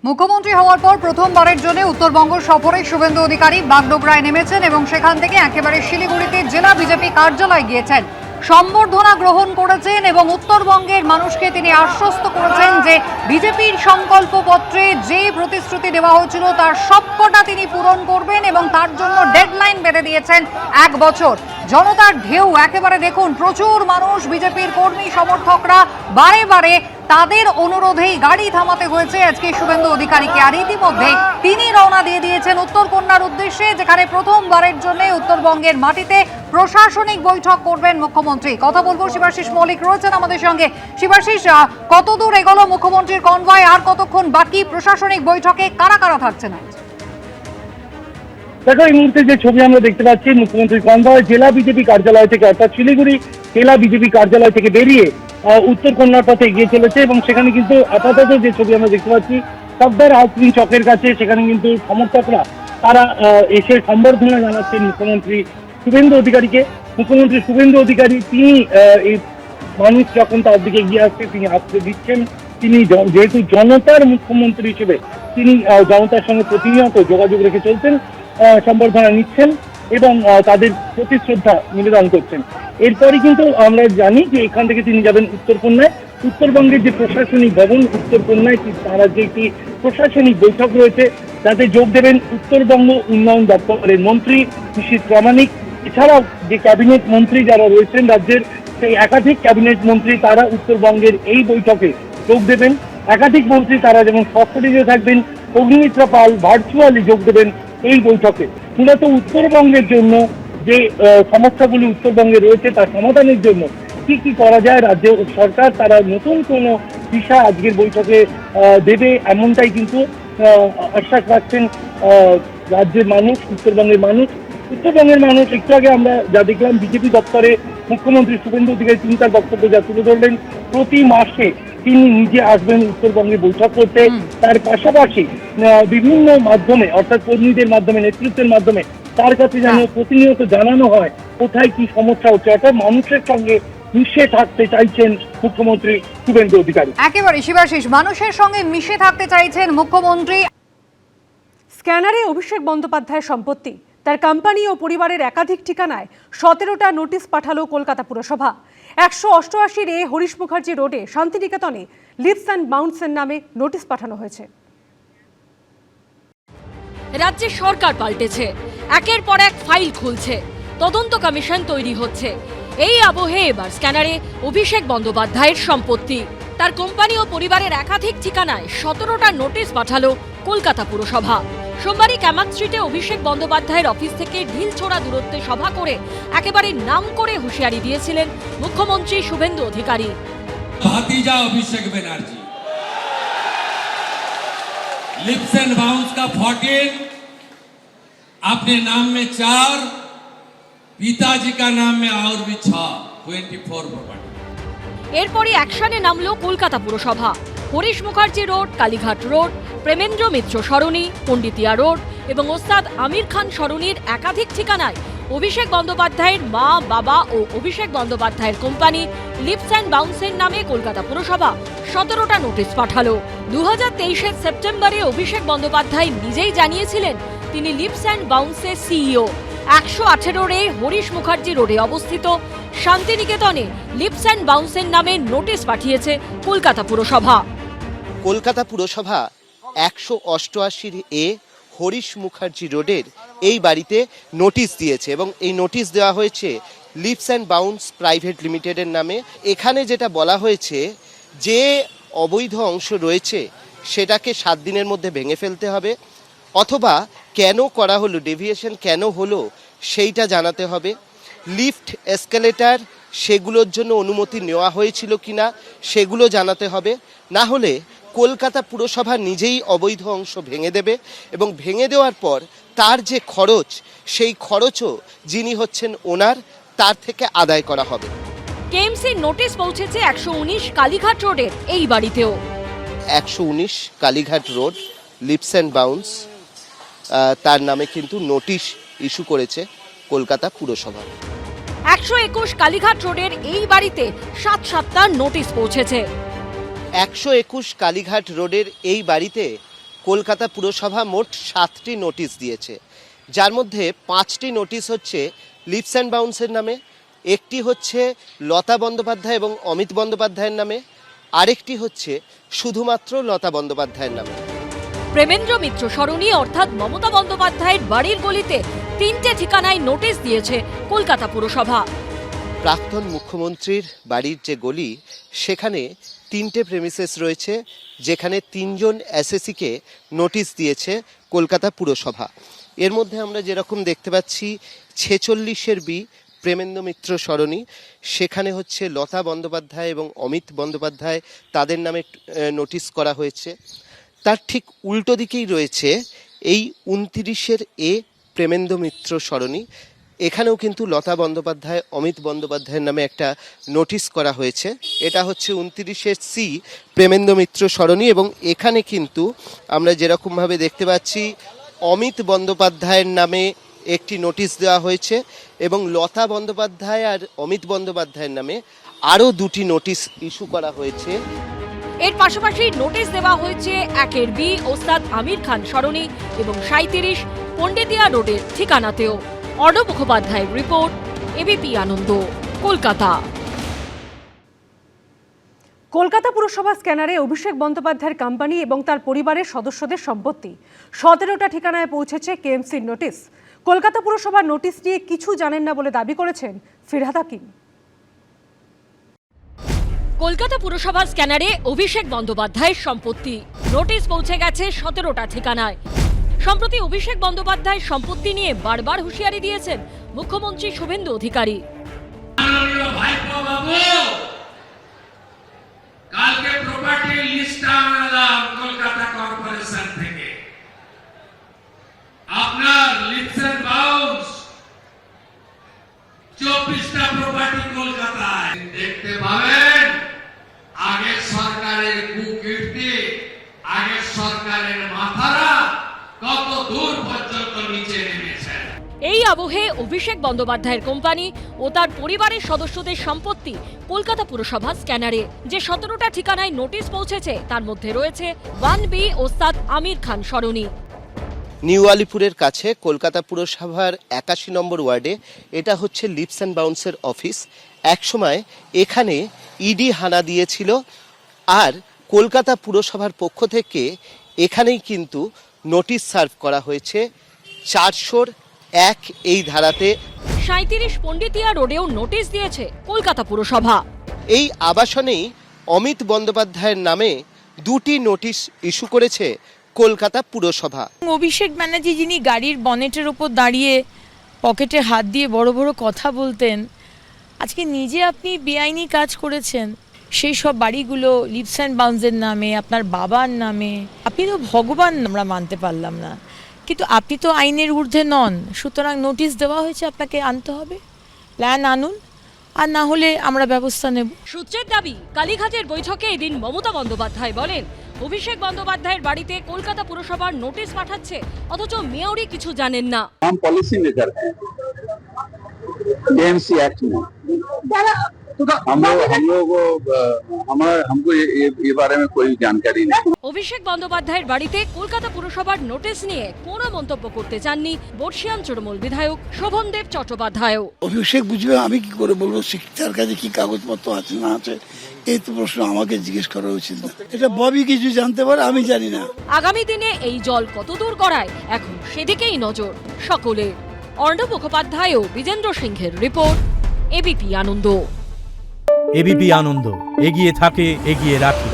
মুখ্যমন্ত্রী হওয়ার পর প্রথমবারের জন্য উত্তরবঙ্গ সফরে শুভেন্দু অধিকারী বাগডোগরায় নেমেছেন এবং সেখান থেকে একেবারে শিলিগুড়িতে জেলা বিজেপি কার্যালয়ে গিয়েছেন। সম্বর্ধনা গ্রহণ করেছেন এবং উত্তরবঙ্গের মানুষকে তিনি আশ্বস্ত করেছেন যে বিজেপির সংকল্পপত্রে যে প্রতিশ্রুতি দেওয়া হয়েছিল তার সবকটা তিনি পূরণ করবেন এবং তার জন্য ডেডলাইন বেঁধে দিয়েছেন 1 বছর। জনতার ঢেউ একেবারে দেখুন, প্রচুর মানুষ, বিজেপির কর্মী সমর্থকরা বারে বারে তাদের অনুরোধেই গাড়ি থামাতে হয়েছে আজকে শুভেন্দু অধিকারীকে। আর ইতিমধ্যে তিনি রওনা দিয়ে দিয়েছেন উত্তরকন্যার উদ্দেশ্যে, যেখানে প্রথমবারের জন্য উত্তরবঙ্গের মাটিতে প্রশাসনিক বৈঠক করবেন মুখ্যমন্ত্রী। কথা বলবো, শিবাশিস মৌলিক রয়েছেন আমাদের সঙ্গে। শিবাশিস, কতদূর এগোলো মুখ্যমন্ত্রীর কনভয়, আর কতক্ষণ বাকি প্রশাসনিক বৈঠকে কারা কারা থাকছেন? দেখো, এই মুহূর্তে যে ছবি আমরা দেখতে পাচ্ছি, মুখ্যমন্ত্রীর কনভয় জেলা বিজেপি কার্যালয় থেকে, অর্থাৎ শিলিগুড়ি জেলা বিজেপি কার্যালয় থেকে বেরিয়ে উত্তরকন্যার পথে এগিয়ে চলেছে। এবং সেখানে কিন্তু আপাতত যে ছবি আমরা দেখতে পাচ্ছি, সর্দার আউটরিং চকের কাছে, সেখানে কিন্তু সমর্থকরা তারা এসে সম্বর্ধনা জানাচ্ছেন মুখ্যমন্ত্রী শুভেন্দু অধিকারীকে। মুখ্যমন্ত্রী শুভেন্দু অধিকারী তিনি এই মানুষ যখন তার দিকে এগিয়ে আসছে তিনি আসতে দিচ্ছেন। তিনি যেহেতু জনতার মুখ্যমন্ত্রী হিসেবে তিনি জনতার সঙ্গে প্রতিনিয়ত যোগাযোগ রেখে চলছেন, সম্বর্ধনা নিচ্ছেন এবং তাদের প্রতি শ্রদ্ধা নিবেদন করছেন। এরপরই কিন্তু আমরা জানি যে এখান থেকে তিনি যাবেন উত্তরকন্যায়। উত্তরবঙ্গের যে প্রশাসনিক ভবন উত্তরকন্যায়, তারা যে একটি প্রশাসনিক বৈঠক রয়েছে তাতে যোগ দেবেন উত্তরবঙ্গ উন্নয়ন দপ্তরের মন্ত্রী নিশীথ প্রামাণিক। এছাড়াও যে ক্যাবিনেট মন্ত্রী যারা রয়েছেন রাজ্যের, সেই একাধিক ক্যাবিনেট মন্ত্রী তারা উত্তরবঙ্গের এই বৈঠকে যোগ দেবেন। একাধিক মন্ত্রী তারা যেমন সশরীরে থাকবেন, অগ্নিমিত্রা পাল ভার্চুয়ালি যোগ দেবেন এই বৈঠকে। মূলত উত্তরবঙ্গের জন্য যে সমস্যাগুলি উত্তরবঙ্গে রয়েছে তার সমাধানের জন্য কি কি করা যায়, রাজ্য সরকার তারা নতুন কোনো দিশা আজকের বৈঠকে দেবে, এমনটাই কিন্তু আশ্বাস রাখছেন রাজ্যের মানুষ, উত্তরবঙ্গের মানুষ। উত্তরবঙ্গের মানুষ একটু আগে আমরা যা দেখলাম, বিজেপি দপ্তরে মুখ্যমন্ত্রী শুভেন্দু অধিকারী তিনি তার বক্তব্য যা তুলে ধরলেন, প্রতি মাসে তিনি নিজে আসবেন উত্তরবঙ্গে বৈঠক করতে। তার পাশাপাশি বিভিন্ন মাধ্যমে, অর্থাৎ কর্মীদের মাধ্যমে, নেতৃত্বের মাধ্যমে তার কাছে যেন প্রতিনিয়ত জানানো হয় কোথায় কি সমস্যা হচ্ছে, অর্থাৎ মানুষের সঙ্গে মিশে থাকতে চাইছেন মুখ্যমন্ত্রী শুভেন্দু অধিকারী। একেবারে শিবাশিস, মানুষের সঙ্গে মিশে থাকতে চাইছেন মুখ্যমন্ত্রী। স্ক্যানারে অভিষেক বন্দ্যোপাধ্যায়ের সম্পত্তি, তার কোম্পানি ও পরিবারের একাধিক ঠিকানায় 17টা নোটিশ পাঠালো কলকাতা পুরসভা। 188 হরিশ মুখার্জি রোডে শান্তিনিকেতনে লিভস অ্যান্ড বাউন্সের নামে নোটিশ পাঠানো হয়েছে। রাজ্যের সরকার পাল্টেছে, একের পর এক ফাইল খুলছে, তদন্ত কমিশন তৈরি হচ্ছে। এই আবহে এবার স্ক্যানারে অভিষেক বন্দ্যোপাধ্যায়ের সম্পত্তি, তার কোম্পানি ও পরিবারের একাধিক ঠিকানায় 17টা নোটিশ পাঠালো কলকাতা পুরসভা। সোমবারই ক্যামাক স্ট্রিটে অভিষেক বন্দ্যোপাধ্যায়ের অফিস থেকে ঢিলছোড়া দূরত্বে সভা করে একেবারে নাম করে হুঁশিয়ারি দিয়েছিলেন মুখ্যমন্ত্রী Suvendu Adhikari. भातीजा Abhishek Banerjee, lips and bounce का 14, अपने नाम में 4, पिताजी का नाम में और भी 6, 24 प्रॉपर्टी। এরপরই অ্যাকশনে নামলো কলকাতা পুরসভা। হরিশ মুখার্জি রোড, কালীঘাট রোড, প্রেমেন্দ্র মিত্র সরণি, পণ্ডিতিয়া রোড এবং ওস্তাদ আমির খান সরণির একাধিক ঠিকানায় অভিষেক বন্দ্যোপাধ্যায়ের মা, বাবা ও অভিষেক বন্দ্যোপাধ্যায়ের কোম্পানি লিভস অ্যান্ড বাউন্সের নামে কলকাতা পুরসভা 17টা নোটিশ পাঠালো। 2023-এর সেপ্টেম্বরে অভিষেক বন্দ্যোপাধ্যায় নিজেই জানিয়েছিলেন তিনি লিভস অ্যান্ড বাউন্সের সিইও। 118 হরিশ মুখার্জি রোডে অবস্থিত শান্তিনিকেতনে লিভস অ্যান্ড বাউন্সের নামে নোটিশ পাঠিয়েছে কলকাতা পুরসভা। কলকাতা পুরসভা 188 হরিশ মুখার্জি রোডের এই বাড়িতে নোটিশ দিয়েছে এবং এই নোটিশ দেওয়া হয়েছে লিভস অ্যান্ড বাউন্স প্রাইভেট লিমিটেডের নামে। এখানে যেটা বলা হয়েছে, যে অবৈধ অংশ রয়েছে সেটাকে 7 দিনের মধ্যে ভেঙে ফেলতে হবে, অথবা কেন করা হলো, ডেভিয়েশন কেন হলো সেইটা জানাতে হবে। লিফট, এসকেলেটার সেগুলোর জন্য অনুমতি নেওয়া হয়েছিল কিনা সেগুলো জানাতে হবে। না হলে কলকাতা পুরসভা নিজেই অবৈধ অংশ ভেঙে দেবে এবং ভেঙে দেওয়ার পর তার যে খরচ, সেই খরচও যিনি হচ্ছেন ওনার, তার থেকে আদায় করা হবে। কেএমসি নোটিশ পৌঁছেছে 119 কালীঘাট রোডের এই বাড়িতেও। 119 Kalighat road, leaves and bounce, তার নামে কিন্তু নোটিশ ইস্যু করেছে কলকাতা পুরসভা। 121 কালীঘাট রোডের এই বাড়িতে 7টা নোটিশ পৌঁছেছে। 121 কালীঘাট রোডের এই বাড়িতে কলকাতা পুরসভা মোট 7টি নোটিশ দিয়েছে, যার মধ্যে 5টি নোটিশ হচ্ছে লিপস অ্যান্ড বাউন্সের নামে, একটি হচ্ছে লতা বন্দ্যোপাধ্যায় এবং অমিত বন্দ্যোপাধ্যায়ের নামে, আরেকটি হচ্ছে শুধুমাত্র লতা বন্দ্যোপাধ্যায়ের নামে। প্রেমেন্দ্র মিত্র সরণি অর্থাৎ মমতা বন্দ্যোপাধ্যায়ের বাড়ির গলিতে 3টে ঠিকানায় নোটিশ দিয়েছে কলকাতা পুরসভা। প্রাক্তন মুখ্যমন্ত্রীর বাড়ির যে গলি, সেখানে 3টে প্রেমিসেস রয়েছে, যেখানে 3জন এসএসসিকে নোটিশ দিয়েছে কলকাতা পুরসভা। এর মধ্যে আমরা যেরকম দেখতে পাচ্ছি 46-এর বি প্রেমেন্দ্র মিত্র সরণি, সেখানে হচ্ছে লতা বন্দ্যোপাধ্যায় এবং অমিত বন্দ্যোপাধ্যায়, তাদের নামে নোটিশ করা হয়েছে। তার ঠিক উল্টো দিকেই রয়েছে এই 29-এর এ প্রেমেন্দ্র মিত্র সরণি, এখানেও কিন্তু লতা বন্দ্যোপাধ্যায় অমিত বন্দ্যোপাধ্যায়ের নামে একটা নোটিশ করা হয়েছে। এটা হচ্ছে 29-এর সি প্রেমেন্দ্র মিত্র সরণি, এবং এখানে কিন্তু আমরা যেরকমভাবে দেখতে পাচ্ছি অমিত বন্দ্যোপাধ্যায়ের নামে একটি নোটিশ দেওয়া হয়েছে, এবং লতা বন্দ্যোপাধ্যায় আর অমিত বন্দ্যোপাধ্যায়ের নামে আরও 2টি নোটিশ ইস্যু করা হয়েছে। এর পাশাপাশি নোটিশ দেওয়া হয়েছে 1-এর বি ওস্তাদ আমির খান সরণি এবং 37 পণ্ডিতিয়া রোডের ঠিকানাতেও। অর্ণব মুখোপাধ্যায়ের রিপোর্ট, এবিপি আনন্দ, কলকাতা। কলকাতা পুরসভা স্ক্যানারে অভিষেক বন্দ্যোপাধ্যায়ের কোম্পানি এবং তার পরিবারের সদস্যদের সম্পত্তি 17টা ঠিকানায় পৌঁছেছে কেএমসির নোটিশ। কলকাতা পুরসভার নোটিশ নিয়ে কিছু জানেন না বলে দাবি করেছেন ফিরহাদ হাকিম। কলকাতা পুরসভার স্ক্যানারে অভিষেক বন্দ্যোপাধ্যায়ের সম্পত্তি নোটিশ পৌঁছে গেছে 17টা ঠিকানায়। সম্প্রতি অভিষেক বন্দ্যোপাধ্যায়ের সম্পত্তি নিয়ে বারবার হুঁশিয়ারি দিয়েছেন মুখ্যমন্ত্রী শুভেন্দু অধিকারী। কালকে প্রপার্টি লিস্ট আনলাম কলকাতা কর্পোরেশন থেকে। আপনার লিপস এন্ড বাউন্স 24টা প্রপার্টি কলকাতায় দেখতে পাবেন। আগের সরকারের কুকীর্তি, আগের সরকারের মাথারা কত দূর পর্যন্ত নিচে নেমেছে। এই আবহে অভিষেক বন্দ্যোপাধ্যায়ের কোম্পানি ও তার পরিবারের সদস্যদের সম্পত্তি কলকাতা পুরসভা স্ক্যানারে যে 17টা ঠিকানায় নোটিশ পৌঁছেছে, তার মধ্যে রয়েছে 1B ওস্তাদ আমির খান সরণি। নিউ আলিপুরের কাছে কলকাতা পুরসভার 81 নম্বর ওয়ার্ডে এটা হচ্ছে লিপস অ্যান্ড বাউন্সের অফিস। একসময় এখানে ইডি হানা দিয়েছিল, আর কলকাতা পুরসভার পক্ষ থেকে এখানেই কিন্তু নোটিশ সার্ভ করা হয়েছে 401 এই ধারাতে। 37 পণ্ডিতিয়া রোডেও নোটিশ দিয়েছে কলকাতা পুরসভা। এই আবাসনেই অমিত বন্দ্যোপাধ্যায়ের নামে 2টি নোটিশ ইস্যু করেছে কলকাতা পুরসভা। অভিষেক ব্যানার্জি, যিনি গাড়ির বনেটের ওপর দাঁড়িয়ে পকেটে হাত দিয়ে বড় বড় কথা বলতেন, আজকে নিজে আপনি বেআইনি কাজ করেছেন। সেই সব বাড়িগুলো লিপস অ্যান্ড বাউন্সের নামে, আপনার বাবার নামে। আপনি তো ভগবান, আমরা মানতে পারলাম না, কিন্তু আপনি তো আইনের ঊর্ধ্বে নন। সুতরাং নোটিশ দেওয়া হয়েছে, আপনাকে আনতে হবে, প্ল্যান আনুন, আর না হলে আমরা ব্যবস্থা নেব। সূত্রের দাবি, কালীঘাটের বৈঠকে এদিন মমতা বন্দ্যোপাধ্যায় বলেন অভিষেক বন্দ্যোপাধ্যায়ের বাড়িতে কলকাতা পুরসভার নোটিশ পাঠাচ্ছে, অথচ মেয়রই কিছু জানেন না। हम पॉलिसी मेकर हैं एएमसी एक्ट में। हमको ये बारे में कोई जानकारी नहीं। অভিষেক বন্দ্যোপাধ্যায়ের বাড়িতে কলকাতা পুরসভার নোটিশ নিয়ে কোনো মন্তব্য করতে চাননি বর্ষিয়ান তৃণমূল বিধায়ক শোভনদেব চট্টোপাধ্যায়ও। অভিষেক বুঝবে, আমি কি করে বলবো তার কাছে কি কাগজপত্র আছে না আছে? এই তো প্রশ্ন আমাকে জিজ্ঞেস করা উচিত না। এটা ববি কিছু জানতে পারে, আমি জানি না। আগামী দিনে এই জল কত দূর গড়ায়, এখন সেদিকেই নজর সকলের। অর্ণব মুখোপাধ্যায় ও বিজেন্দ্র সিংহের রিপোর্ট, এবিপি আনন্দ। এবিপি আনন্দ, এগিয়ে থাকে, এগিয়ে রাখে।